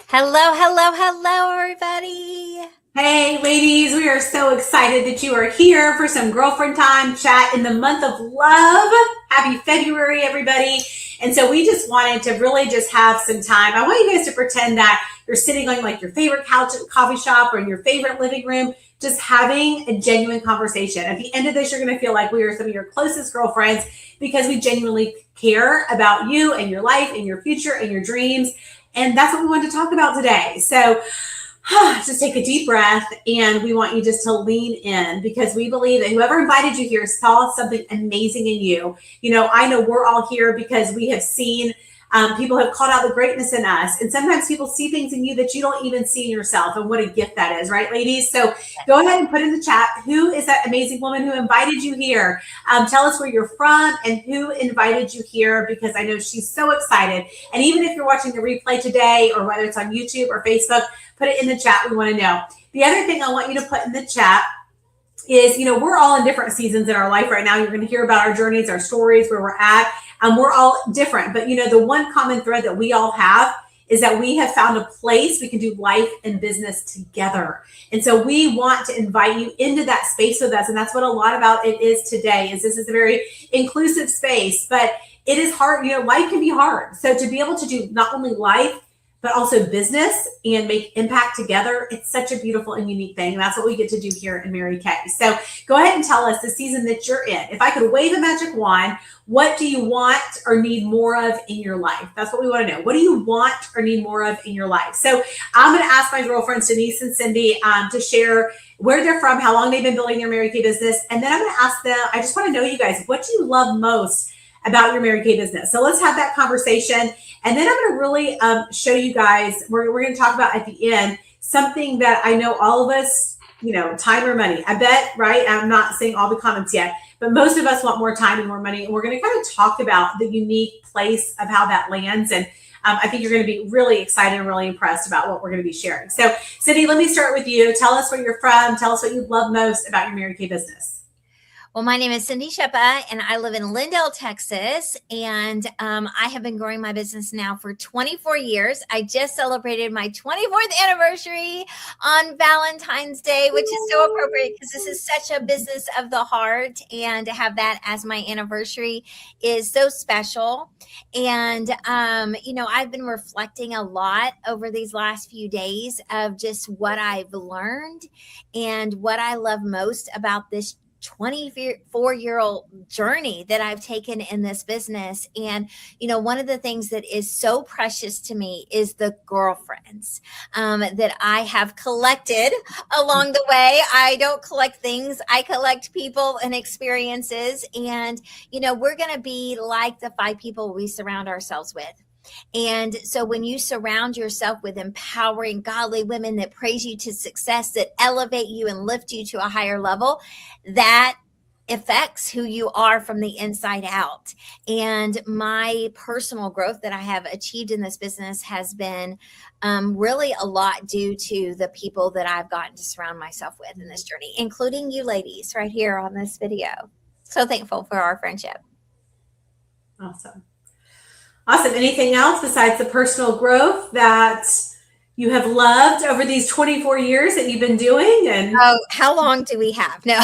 Hello, hello, hello, everybody. Hey, ladies, we are so excited that you are here for some girlfriend time chat in the month of love. Happy February, everybody. And so we just wanted to really just have some time. I want you guys to pretend that you're sitting on like your favorite couch at the coffee shop or in your favorite living room, just having a genuine conversation. At the end of this, you're going to feel like we are some of your closest girlfriends because we genuinely care about you and your life and your future and your dreams. And that's what we wanted to talk about today. So just take a deep breath, and we want you just to lean in because we believe that whoever invited you here saw something amazing in you. I know we're all here because we have seen people have called out the greatness in us, and sometimes people see things in you that you don't even see in yourself, and what a gift that is, right, ladies? So go ahead and put in the chat, who is that amazing woman who invited you here? Tell us where you're from and who invited you here, because I know she's so excited. And even if you're watching the replay today, or whether it's on YouTube or Facebook, put it in the chat. We want to know. The other thing I want you to put in the chat is, we're all in different seasons in our life right now. You're going to hear about our journeys, our stories, where we're at. We're all different. But, the one common thread that we all have is that we have found a place we can do life and business together. And so we want to invite you into that space with us. And that's what a lot about it is today, is this is a very inclusive space, but it is hard. Life can be hard. So to be able to do not only life, but also business and make impact together, it's such a beautiful and unique thing. And that's what we get to do here in Mary Kay. So go ahead and tell us the season that you're in. If I could wave a magic wand, what do you want or need more of in your life? That's what we want to know. What do you want or need more of in your life? So I'm going to ask my girlfriends, Denise and Cindy, to share where they're from, how long they've been building their Mary Kay business. And then I'm going to ask them, I just want to know, you guys, what do you love most about your Mary Kay business? So let's have that conversation. And then I'm going to really show you guys, we're going to talk about at the end, something that I know all of us, time or money. I bet, right? I'm not saying all the comments yet, but most of us want more time and more money. And we're going to kind of talk about the unique place of how that lands. And I think you're going to be really excited and really impressed about what we're going to be sharing. So Cindy, let me start with you. Tell us where you're from. Tell us what you love most about your Mary Kay business. Well, my name is Cindy Sheppa, and I live in Lindale, Texas. And I have been growing my business now for 24 years. I just celebrated my 24th anniversary on Valentine's Day, which is so appropriate because this is such a business of the heart. And to have that as my anniversary is so special. And, I've been reflecting a lot over these last few days of just what I've learned and what I love most about this 24-year-old journey that I've taken in this business. And, one of the things that is so precious to me is the girlfriends that I have collected along the way. I don't collect things. I collect people and experiences. And, we're going to be like the 5 people we surround ourselves with. And so when you surround yourself with empowering, godly women that praise you to success, that elevate you and lift you to a higher level, that affects who you are from the inside out. And my personal growth that I have achieved in this business has been really a lot due to the people that I've gotten to surround myself with in this journey, including you ladies right here on this video. So thankful for our friendship. Awesome. Anything else besides the personal growth that you have loved over these 24 years that you've been doing? And how long do we have? No,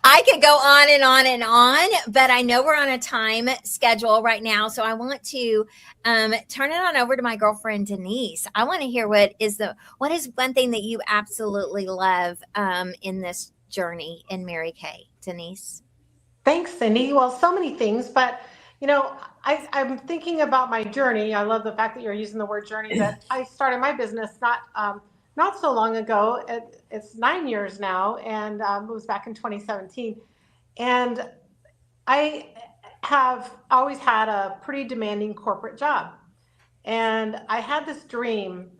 I could go on and on and on, but I know we're on a time schedule right now. So I want to turn it on over to my girlfriend, Denise. I want to hear what is one thing that you absolutely love in this journey in Mary Kay, Denise? Thanks, Cindy. Well, so many things, but I'm thinking about my journey. I love the fact that you're using the word journey. That I started my business not so long ago. It's 9 years now, and it was back in 2017. And I have always had a pretty demanding corporate job, and I had this dream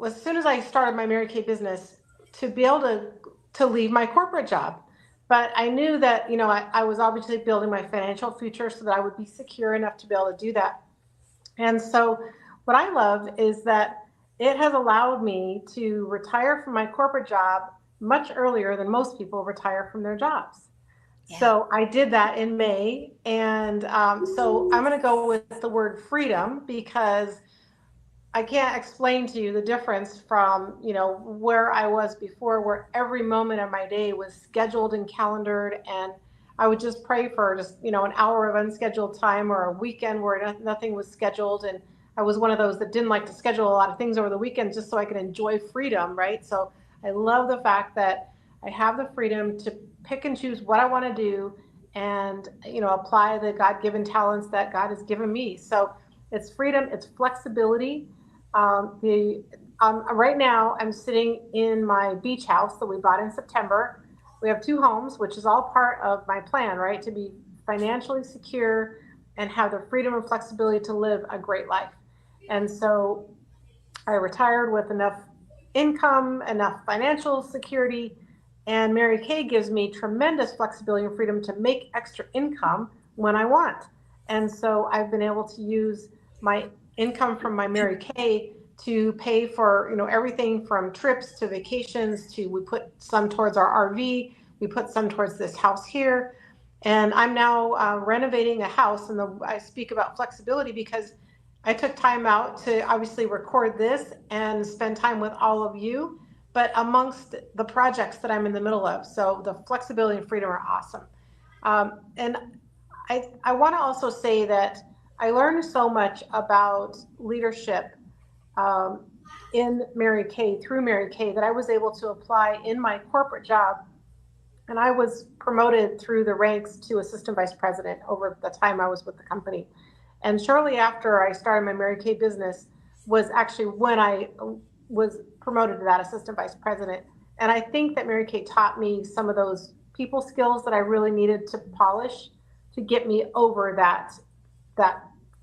as soon as I started my Mary Kay business to be able to leave my corporate job. But I knew that, I was obviously building my financial future so that I would be secure enough to be able to do that. And so what I love is that it has allowed me to retire from my corporate job much earlier than most people retire from their jobs. Yeah. So I did that in May. And so I'm going to go with the word freedom, because I can't explain to you the difference from, where I was before, where every moment of my day was scheduled and calendared, and I would just pray for just, an hour of unscheduled time, or a weekend where nothing was scheduled. And I was one of those that didn't like to schedule a lot of things over the weekend just so I could enjoy freedom, right? So I love the fact that I have the freedom to pick and choose what I want to do, and, apply the God-given talents that God has given me. So it's freedom, it's flexibility. Right now, I'm sitting in my beach house that we bought in September. We have 2 homes, which is all part of my plan, right? To be financially secure and have the freedom and flexibility to live a great life. And so I retired with enough income, enough financial security, and Mary Kay gives me tremendous flexibility and freedom to make extra income when I want. And so I've been able to use my income from my Mary Kay to pay for, everything from trips to vacations to, we put some towards our RV, we put some towards this house here. And I'm now renovating a house, and I speak about flexibility because I took time out to obviously record this and spend time with all of you, but amongst the projects that I'm in the middle of. So the flexibility and freedom are awesome. And I want to also say that I learned so much about leadership in Mary Kay, through Mary Kay, that I was able to apply in my corporate job. And I was promoted through the ranks to assistant vice president over the time I was with the company. And shortly after I started my Mary Kay business was actually when I was promoted to that assistant vice president. And I think that Mary Kay taught me some of those people skills that I really needed to polish to get me over that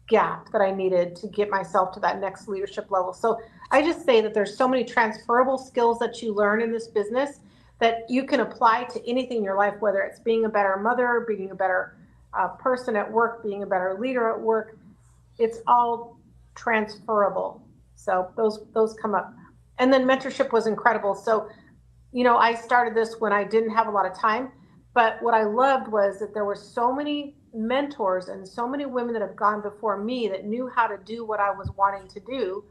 gap that I needed to get myself to that next leadership level. So I just say that there's so many transferable skills that you learn in this business that you can apply to anything in your life, whether it's being a better mother, being a better person at work, being a better leader at work. It's all transferable. So those come up. And then mentorship was incredible. So, I started this when I didn't have a lot of time, but what I loved was that there were so many mentors and so many women that have gone before me that knew how to do what I was wanting to do.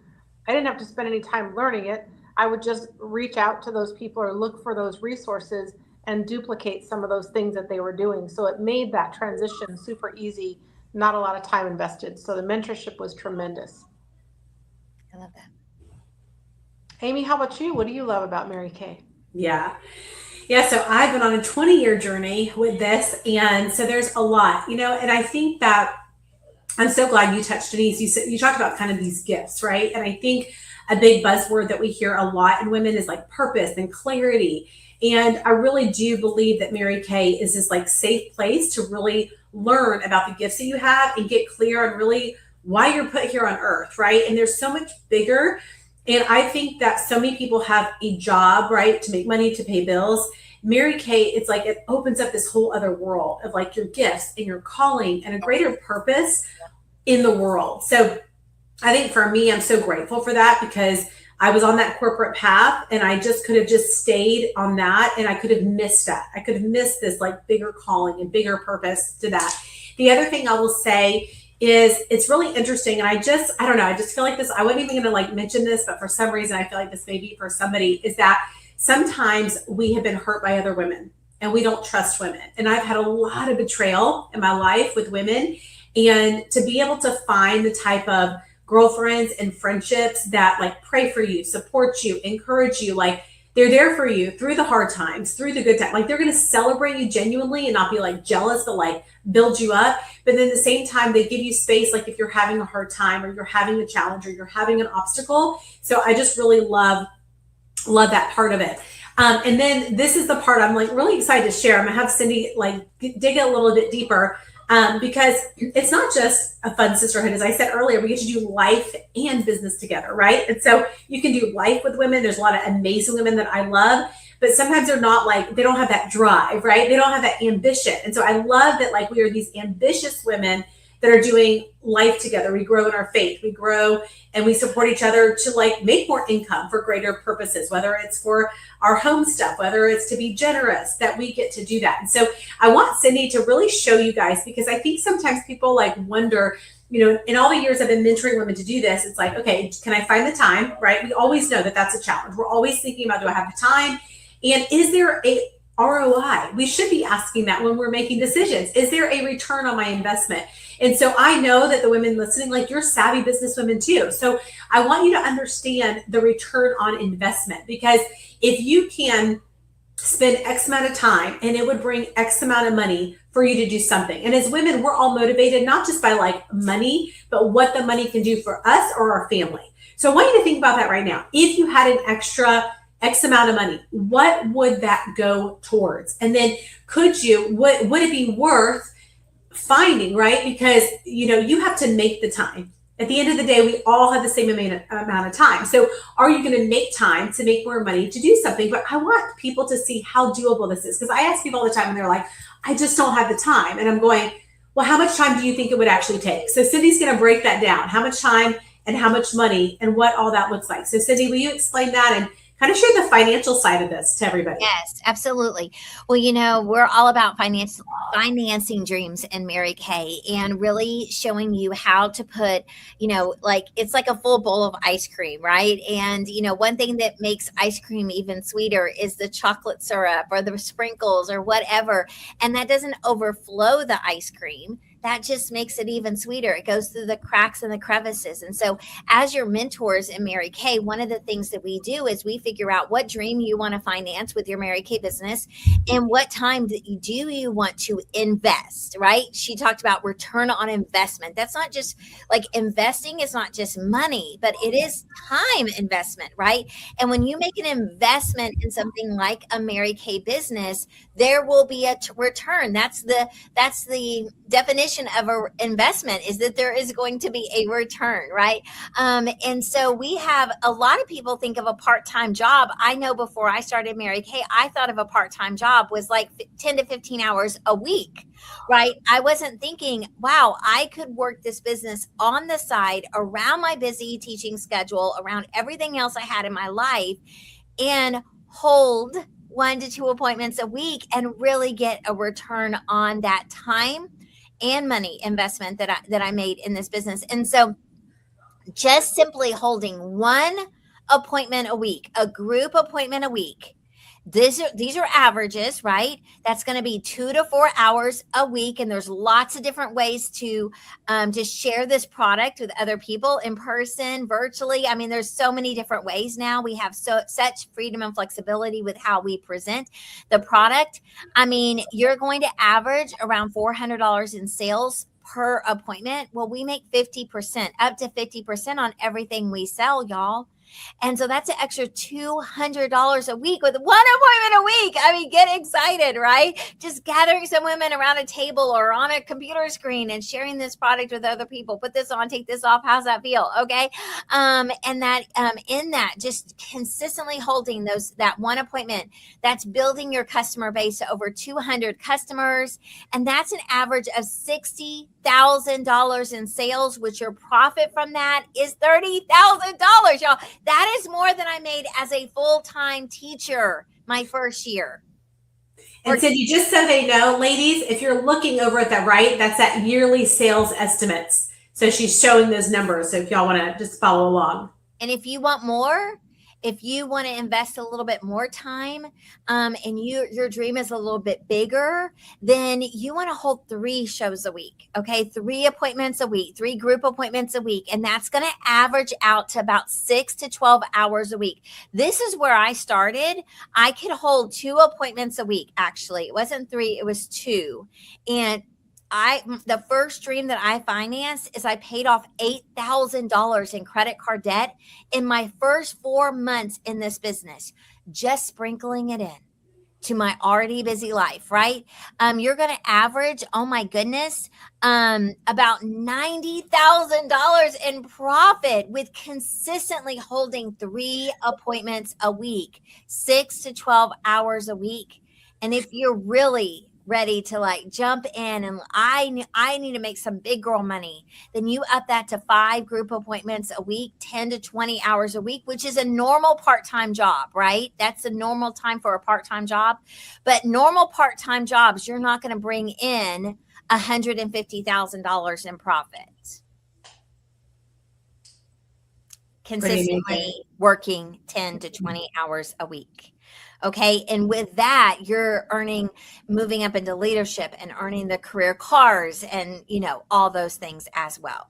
I didn't have to spend any time learning it. I would just reach out to those people or look for those resources and duplicate some of those things that they were doing. So it made that transition super easy, not a lot of time invested. So the mentorship was tremendous. I love that. Amy, how about you? What do you love about Mary Kay? Yeah. So I've been on a 20-year journey with this. And so there's a lot, and I think that I'm so glad you touched, Denise. You talked about kind of these gifts, right? And I think a big buzzword that we hear a lot in women is like purpose and clarity. And I really do believe that Mary Kay is this like safe place to really learn about the gifts that you have and get clear on really why you're put here on earth, right? And there's so much bigger. And I think that so many people have a job, right, to make money, to pay bills. Mary Kay, it's like it opens up this whole other world of like your gifts and your calling and a greater purpose in the world. So I think for me, I'm so grateful for that because I was on that corporate path and I just could have just stayed on that and I could have missed that. I could have missed this like bigger calling and bigger purpose to that. The other thing I will say is it's really interesting. And I don't know, I just feel like this, I wasn't even going to like mention this, but for some reason, I feel like this may be for somebody, is that sometimes we have been hurt by other women and we don't trust women. And I've had a lot of betrayal in my life with women. And to be able to find the type of girlfriends and friendships that like pray for you, support you, encourage you, like they're there for you through the hard times, through the good times. Like they're going to celebrate you genuinely and not be like jealous, but like build you up. But then at the same time, they give you space. Like if you're having a hard time or you're having a challenge or you're having an obstacle. So I just really love that part of it. And then this is the part I'm like really excited to share. I'm gonna have Cindy like dig a little bit deeper because it's not just a fun sisterhood. As I said earlier, we get to do life and business together, right? And so you can do life with women. There's a lot of amazing women that I love, but sometimes they're not like, they don't have that drive, right? They don't have that ambition. And so I love that like we are these ambitious women that are doing life together. We grow in our faith, we grow and we support each other to like make more income for greater purposes, whether it's for our home stuff, whether it's to be generous, that we get to do that. And so I want Cindy to really show you guys, because I think sometimes people like wonder, in all the years I've been mentoring women to do this, it's like, okay, can I find the time, right? We always know that that's a challenge. We're always thinking about, do I have the time? And is there a ROI? We should be asking that when we're making decisions. Is there a return on my investment? And so I know that the women listening, like, you're savvy business women too. So I want you to understand the return on investment, because if you can spend X amount of time and it would bring X amount of money for you to do something. And as women, we're all motivated, not just by like money, but what the money can do for us or our family. So I want you to think about that right now. If you had an extra X amount of money, what would that go towards? And then would it be worth finding, right? Because, you have to make the time. At the end of the day, we all have the same amount of time. So are you going to make time to make more money to do something? But I want people to see how doable this is, because I ask people all the time and they're like, I just don't have the time. And I'm going, well, how much time do you think it would actually take? So Cindy's going to break that down. How much time and how much money and what all that looks like. So Cindy, will you explain that and kind of share the financial side of this to everybody? Yes, absolutely. Well, we're all about financing dreams in Mary Kay, and really showing you how to put, like, it's like a full bowl of ice cream, right? And, one thing that makes ice cream even sweeter is the chocolate syrup or the sprinkles or whatever. And that doesn't overflow the ice cream. That just makes it even sweeter. It goes through the cracks and the crevices. And so as your mentors in Mary Kay, one of the things that we do is we figure out what dream you want to finance with your Mary Kay business and what time do you want to invest, right? She talked about return on investment. That's not just like investing is not just money, but it is time investment, right? And when you make an investment in something like a Mary Kay business, there will be a return. That's the definition of an investment, is that there is going to be a return, right? And so we have a lot of people think of a part-time job. I know before I started Mary Kay, I thought of a part-time job was like 10 to 15 hours a week, right? I wasn't thinking, wow, I could work this business on the side around my busy teaching schedule, around everything else I had in my life, and hold 1 to 2 appointments a week and really get a return on that time and money investment that I made in this business. And so just simply holding one appointment a week, a group appointment a week. These are averages, right? That's going to be 2 to 4 hours a week. And there's lots of different ways to just share this product with other people in person, virtually. I mean, there's so many different ways now. We have such freedom and flexibility with how we present the product. I mean, you're going to average around $400 in sales per appointment. Well, we make 50%, up to 50% on everything we sell, y'all. And so that's an extra $200 a week with one appointment a week. I mean, get excited, right? Just gathering some women around a table or on a computer screen and sharing this product with other people. Put this on, take this off. How's that feel? Okay. And that in that, just consistently holding that one appointment, that's building your customer base to over 200 customers. And that's an average of $60,000 in sales, which your profit from that is $30,000, y'all. That is more than I made as a full-time teacher my first year. And Cindy, just so they know, ladies, if you're looking over at that right, that's at yearly sales estimates. So she's showing those numbers. So if y'all want to just follow along. And if you want more, if you want to invest a little bit more time, and your dream is a little bit bigger, then you want to hold 3 shows a week. Okay. 3 appointments a week, 3 group appointments a week. And that's going to average out to about 6 to 12 hours a week. This is where I started. I could hold 2 appointments a week. Actually, it wasn't 3, it was 2. And the first dream that I financed is I paid off $8,000 in credit card debt in my first 4 months in this business, just sprinkling it in to my already busy life, right? You're going to average, oh my goodness, about $90,000 in profit with consistently holding 3 appointments a week, 6 to 12 hours a week. And if you're really ready to like jump in and I need to make some big girl money, then you up that to 5 group appointments a week, 10 to 20 hours a week, which is a normal part-time job, right? That's a normal time for a part-time job. But normal part-time jobs, you're not going to bring in $150,000 in profit. consistently working 10 to 20 hours a week. Okay. And with that, you're moving up into leadership and earning the career cars and, all those things as well.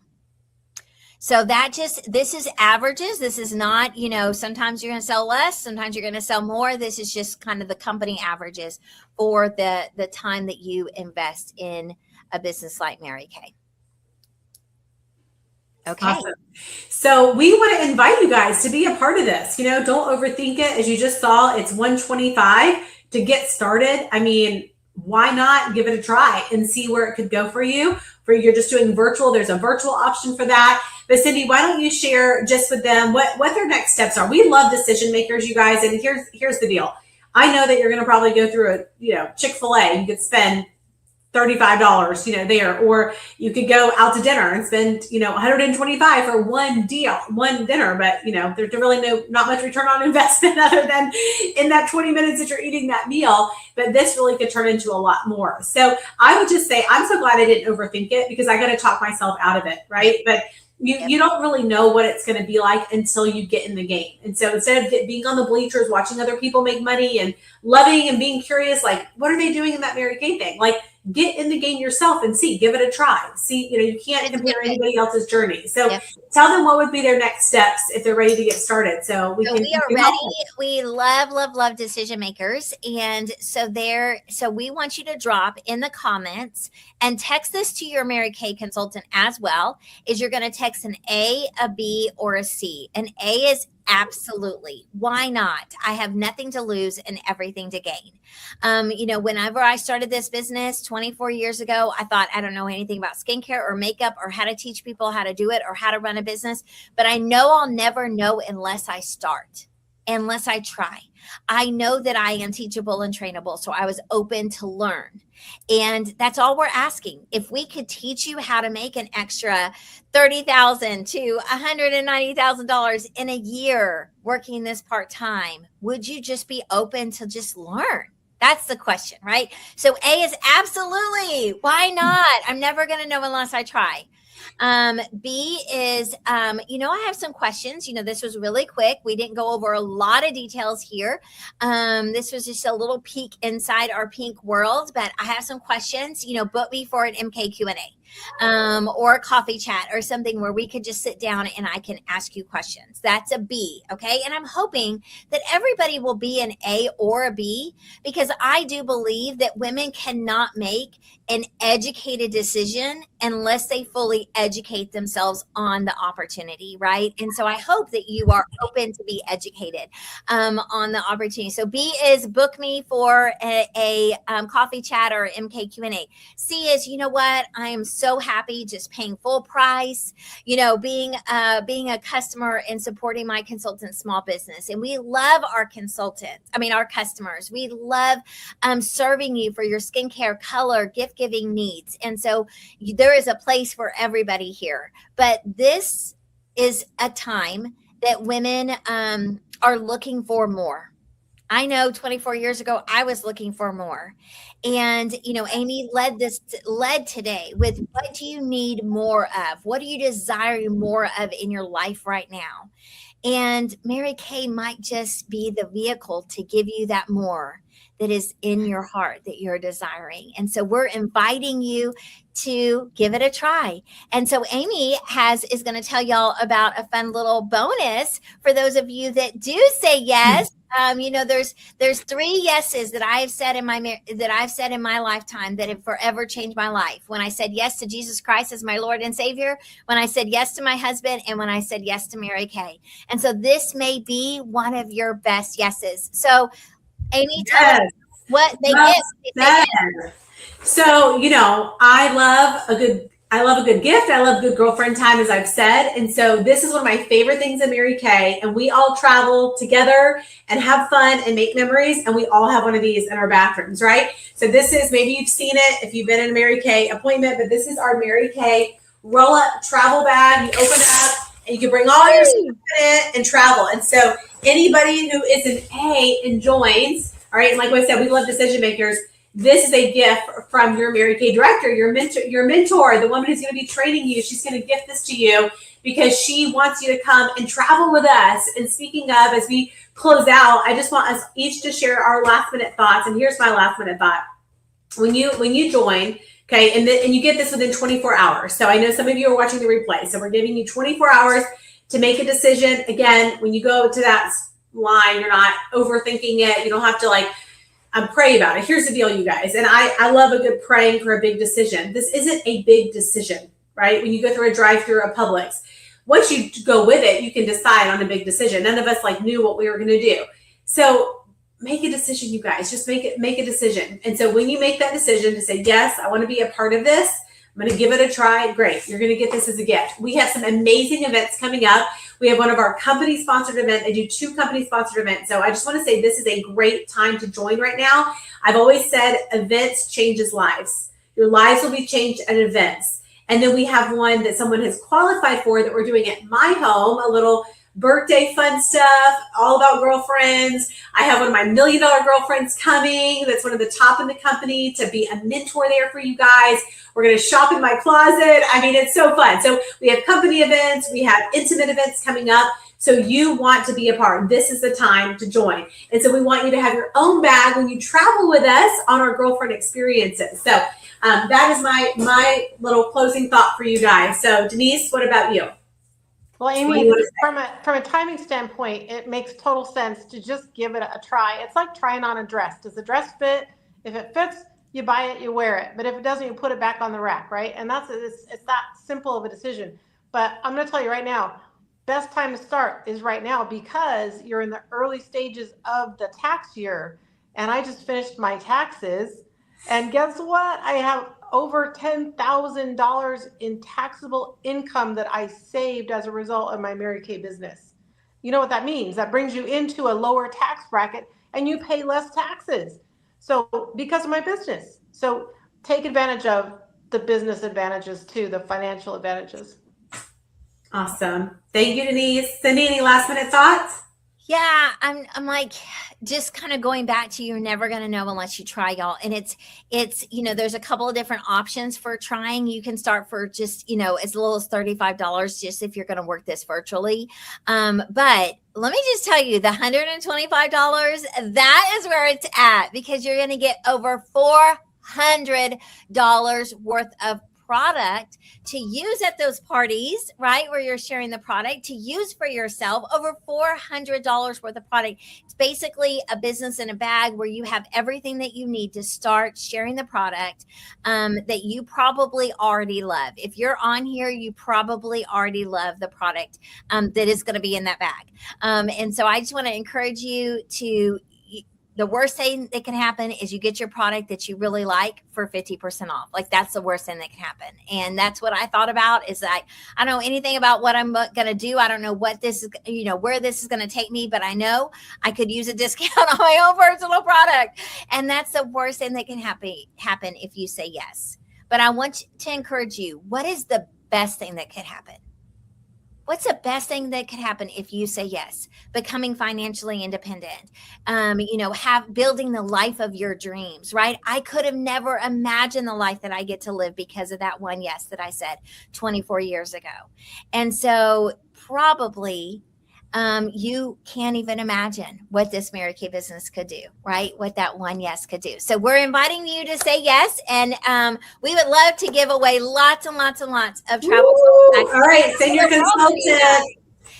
So this is averages. This is not, sometimes you're going to sell less, sometimes you're going to sell more. This is just kind of the company averages for the time that you invest in a business like Mary Kay. Okay. Awesome. So we want to invite you guys to be a part of this. Don't overthink it. As you just saw, it's $125 to get started. I mean, why not give it a try and see where it could go for you? For you're just doing virtual, there's a virtual option for that. But Cindy, why don't you share just with them what their next steps are? We love decision makers, you guys. And here's the deal. I know that you're going to probably go through Chick-fil-A. You could spend $35, there, or you could go out to dinner and spend, $125 for one dinner, but there's really not much return on investment other than in that 20 minutes that you're eating that meal. But this really could turn into a lot more. So I would just say, I'm so glad I didn't overthink it, because I got to talk myself out of it. Right. But you don't really know what it's going to be like until you get in the game. And so instead of being on the bleachers, watching other people make money and loving and being curious, like, what are they doing in that Mary Kay thing? Like, get in the game yourself and give it a try. See, you can't compare anybody else's journey. So tell them what would be their next steps if they're ready to get started. So we are ready. We love decision makers. And so we want you to drop in the comments and text this to your Mary Kay consultant as well. Is you're going to text an A, a B, or a C. An A is absolutely. Why not? I have nothing to lose and everything to gain. Whenever I started this business 24 years ago, I thought, I don't know anything about skincare or makeup or how to teach people how to do it or how to run a business, but I know I'll never know unless I start, unless I try. I know that I am teachable and trainable, so I was open to learn. And that's all we're asking. If we could teach you how to make an extra $30,000 to $190,000 in a year working this part-time, would you just be open to just learn? That's the question, right? So A is absolutely. Why not? I'm never going to know unless I try. B is, I have some questions. This was really quick. We didn't go over a lot of details here. This was just a little peek inside our pink world, but I have some questions. Book me for an MK Q&A, or a coffee chat or something where we could just sit down and I can ask you questions. That's a B. Okay. And I'm hoping that everybody will be an A or a B, because I do believe that women cannot make an educated decision unless they fully educate themselves on the opportunity, right? And so I hope that you are open to be educated on the opportunity. So B is book me for a coffee chat or MK Q&A. C is, you know what? I am so happy just paying full price, being a customer and supporting my consultant small business. And we love our our customers. We love serving you for your skincare, color, gift giving needs. And so there is a place for everybody here. But this is a time that women are looking for more. I know 24 years ago, I was looking for more. And, Amy led today with, what do you need more of? What are you desiring more of in your life right now? And Mary Kay might just be the vehicle to give you that more that is in your heart that you're desiring. And so we're inviting you to give it a try. And so Amy is going to tell y'all about a fun little bonus for those of you that do say yes. There's 3 yeses that I've said in my lifetime that have forever changed my life. When I said yes to Jesus Christ as my Lord and Savior, when I said yes to my husband, and when I said yes to Mary Kay. And so this may be one of your best yeses. So Amy, tell us what they get. So, I love a good gift. I love good girlfriend time, as I've said. And so this is one of my favorite things in Mary Kay. And we all travel together and have fun and make memories. And we all have one of these in our bathrooms, right? So this is, maybe you've seen it if you've been in a Mary Kay appointment, but this is our Mary Kay roll-up travel bag. You open it up and you can bring all your stuff in it and travel. And so anybody who is an A and joins, all right, and like I said, we love decision makers. This is a gift from your Mary Kay director, your mentor, the woman who's going to be training you. She's going to gift this to you. because she wants you to come and travel with us. And speaking of, as we close out, I just want us each to share our last minute thoughts. And here's my last minute thought. When you join, okay, and you get this within 24 hours. So I know some of you are watching the replay. So we're giving you 24 hours to make a decision. Again, when you go to that line, you're not overthinking it. You don't have to pray about it. Here's the deal, you guys. And I love a good praying for a big decision. This isn't a big decision, right? When you go through a drive-through at Publix, once you go with it, you can decide on a big decision. None of us knew what we were going to do. So make a decision, you guys. Just make a decision. And so when you make that decision to say, yes, I want to be a part of this, I'm going to give it a try. Great. You're going to get this as a gift. We have some amazing events coming up. We have one of our company sponsored events. I do 2 company sponsored events. So I just want to say this is a great time to join right now. I've always said events changes lives. Your lives will be changed at events. And then we have one that someone has qualified for that we're doing at my home, a little birthday fun stuff, all about girlfriends. I have one of my $1 million girlfriends coming. That's one of the top in the company to be a mentor there for you guys. We're going to shop in my closet. I mean, it's so fun. So we have company events. We have intimate events coming up. So you want to be a part. This is the time to join. And so we want you to have your own bag when you travel with us on our girlfriend experiences. So that is my little closing thought for you guys. So Denise, what about you? Well, Amy, from a timing standpoint, it makes total sense to just give it a try. It's like trying on a dress. Does the dress fit? If it fits, you buy it, you wear it. But if it doesn't, you put it back on the rack, right? And it's that simple of a decision. But I'm going to tell you right now, best time to start is right now because you're in the early stages of the tax year. And I just finished my taxes. And guess what? I have over $10,000 in taxable income that I saved as a result of my Mary Kay business. You know what that means? That brings you into a lower tax bracket and you pay less taxes. So because of my business. So take advantage of the business advantages too, the financial advantages. Awesome. Thank you, Denise. Cindy, any last minute thoughts? Yeah, I'm just kind of going back to you're never going to know unless you try, y'all. And it's there's a couple of different options for trying. You can start for just, as little as $35 just if you're going to work this virtually. But let me just tell you, the $125, that is where it's at because you're going to get over $400 worth of product to use at those parties, right? Where you're sharing the product to use for yourself, over $400 worth of product. It's basically a business in a bag where you have everything that you need to start sharing the product that you probably already love. If you're on here, you probably already love the product that is going to be in that bag. And so I just want to encourage you to, the worst thing that can happen is you get your product that you really like for 50% off. That's the worst thing that can happen. And that's what I thought about is I don't know anything about what I'm going to do. I don't know what this is, where this is going to take me, but I know I could use a discount on my own personal product. And that's the worst thing that can happen if you say yes. But I want to encourage you. What is the best thing that could happen? What's the best thing that could happen if you say yes? Becoming financially independent, building the life of your dreams, right? I could have never imagined the life that I get to live because of that one yes that I said 24 years ago. And so probably you can't even imagine what this Mary Kay business could do, right? What that one yes could do. So we're inviting you to say yes. And we would love to give away lots and lots and lots of travel. All right. Send your consultant.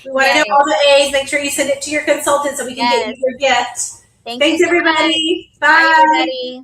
We want to know all the A's. Make sure you send it to your consultant so we can get you your gift. Thanks, everybody. Bye. Bye, everybody.